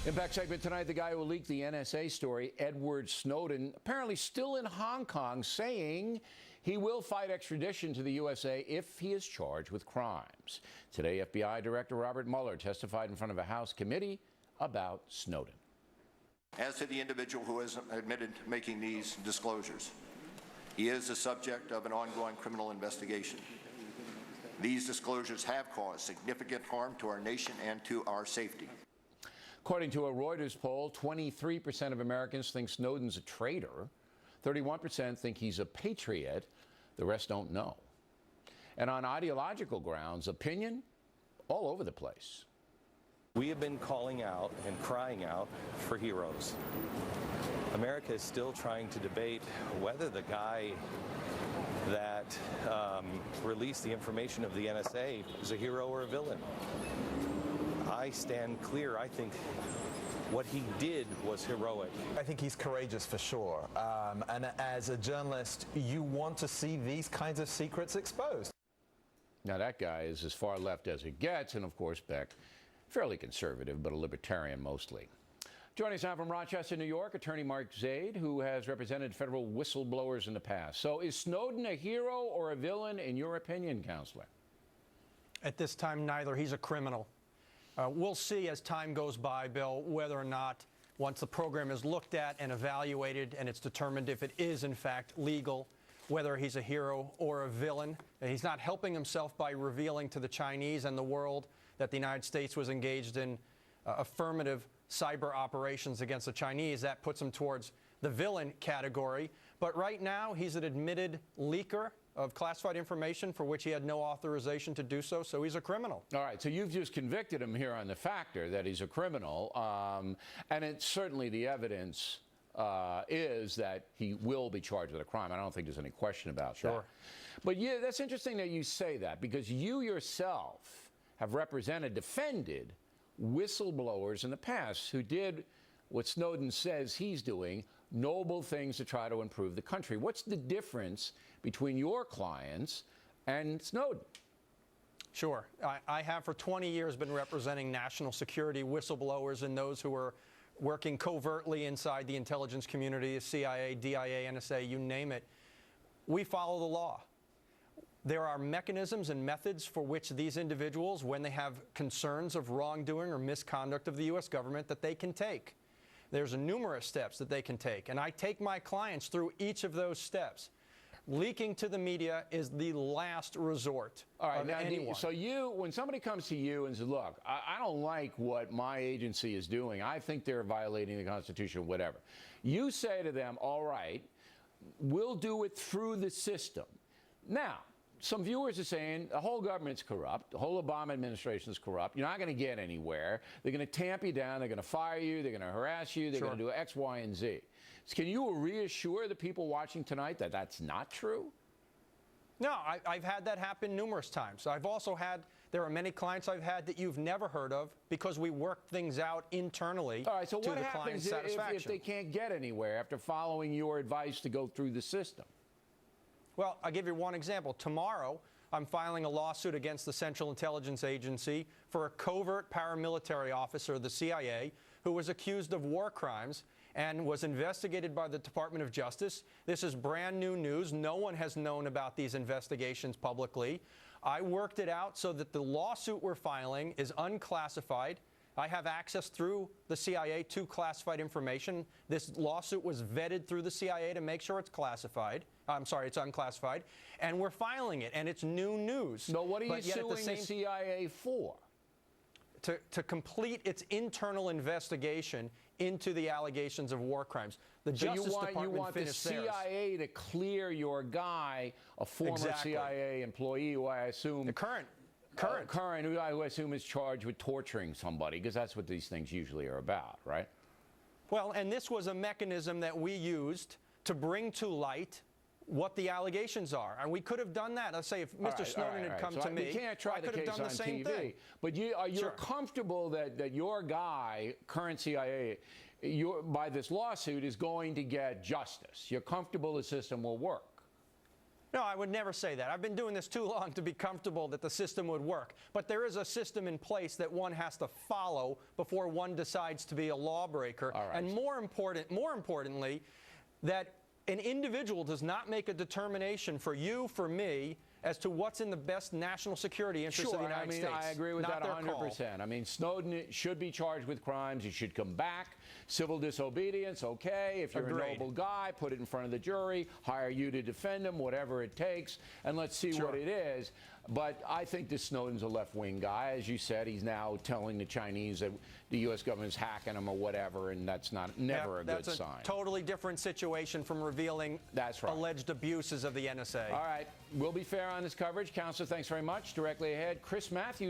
Impact segment tonight, the guy who leaked the NSA story, Edward Snowden, apparently still in Hong Kong, saying he will fight extradition to the USA if he is charged with crimes. Today, FBI Director Robert Mueller testified in front of a House committee about Snowden. As to the individual who has admitted making these disclosures, he is the subject of an ongoing criminal investigation. These disclosures have caused significant harm to our nation and to our safety. According to a Reuters poll, 23% of Americans think Snowden's a traitor. 31% think he's a patriot. The rest don't know. And on ideological grounds, opinion all over the place. We have been calling out and crying out for heroes. America is still trying to debate whether the guy that released the information of the NSA is a hero or a villain. I stand clear. I think what he did was heroic. I think he's courageous for sure. And as a journalist, you want to see these kinds of secrets exposed. Now, that guy is as far left as it gets, and of course, Beck, fairly conservative, but a libertarian mostly. Joining us now from Rochester, New York, attorney Mark Zaid, who has represented federal whistleblowers in the past. So is Snowden a hero or a villain, in your opinion, Counselor? At this time, neither. He's a criminal. We'll see as time goes by, Bill, whether or not, once the program is looked at and evaluated and it's determined if it is, in fact, legal, whether he's a hero or a villain. He's not helping himself by revealing to the Chinese and the world that the United States was engaged in affirmative cyber operations against the Chinese. That puts him towards the villain category. But right now, he's an admitted leaker of classified information for which he had no authorization to do so, so he's a criminal. All right, so you've just convicted him here on the factor that he's a criminal, and it's certainly the evidence is that he will be charged with a crime. I don't think there's any question about that. But yeah, that's interesting that you say that, because you yourself have defended whistleblowers in the past who did what Snowden says he's doing, noble things to try to improve the country. What's the difference between your clients and Snowden? Sure. I have for 20 years been representing national security whistleblowers and those who are working covertly inside the intelligence community, CIA, DIA, NSA, you name it. We follow the law. There are mechanisms and methods for which these individuals, when they have concerns of wrongdoing or misconduct of the U.S. government, that they can take. There's numerous steps that they can take, and I take my clients through each of those steps. Leaking to the media is the last resort of anyone. So when somebody comes to you and says, look, I don't like what my agency is doing, I think they're violating the Constitution, whatever. You say to them, all right, we'll do it through the system. Now, some viewers are saying the whole government's corrupt, the whole Obama administration is corrupt, you're not going to get anywhere, they're going to tamp you down, they're going to fire you, they're going to harass you, they're going to do X, Y, and Z. So can you reassure the people watching tonight that that's not true? No, I've had that happen numerous times. I've also had, there are many clients I've had that you've never heard of because we work things out internally to the client's satisfaction. All right, so what happens if they can't get anywhere after following your advice to go through the system? Well, I'll give you one example. Tomorrow, I'm filing a lawsuit against the Central Intelligence Agency for a covert paramilitary officer of the CIA who was accused of war crimes and was investigated by the Department of Justice. This is brand new news. No one has known about these investigations publicly. I worked it out so that the lawsuit we're filing is unclassified. I have access through the CIA to classified information. This lawsuit was vetted through the CIA to make sure it's classified. I'm sorry, it's unclassified. And we're filing it, and it's new news. No, what are you suing the CIA for? To complete its internal investigation into the allegations of war crimes. The Justice Department you want the CIA to clear your guy, a former CIA employee who I assume... The current, who I assume is charged with torturing somebody, because that's what these things usually are about, right? Well, and this was a mechanism that we used to bring to light what the allegations are. And we could have done that. Let's say if Mr. Snowden had come to me, we can't try the case on TV. But you're comfortable that your guy, current CIA, by this lawsuit, is going to get justice. You're comfortable the system will work. No, I would never say that. I've been doing this too long to be comfortable that the system would work. But there is a system in place that one has to follow before one decides to be a lawbreaker. All right. And more importantly, that an individual does not make a determination for you, for me, as to what's in the best national security interest of the United States. I agree with Not that their call. 100%. I mean, Snowden should be charged with crimes. He should come back. Civil disobedience, okay. If you're Agreed. a noble guy, put it in front of the jury, hire you to defend him, whatever it takes, and let's see what it is. But I think this Snowden's a left-wing guy. As you said, he's now telling the Chinese that the U.S. government's hacking him or whatever, and that's never a good sign. That's a totally different situation from revealing alleged abuses of the NSA. All right. We'll be fair on this coverage. Counselor, thanks very much. Directly ahead, Chris Matthews.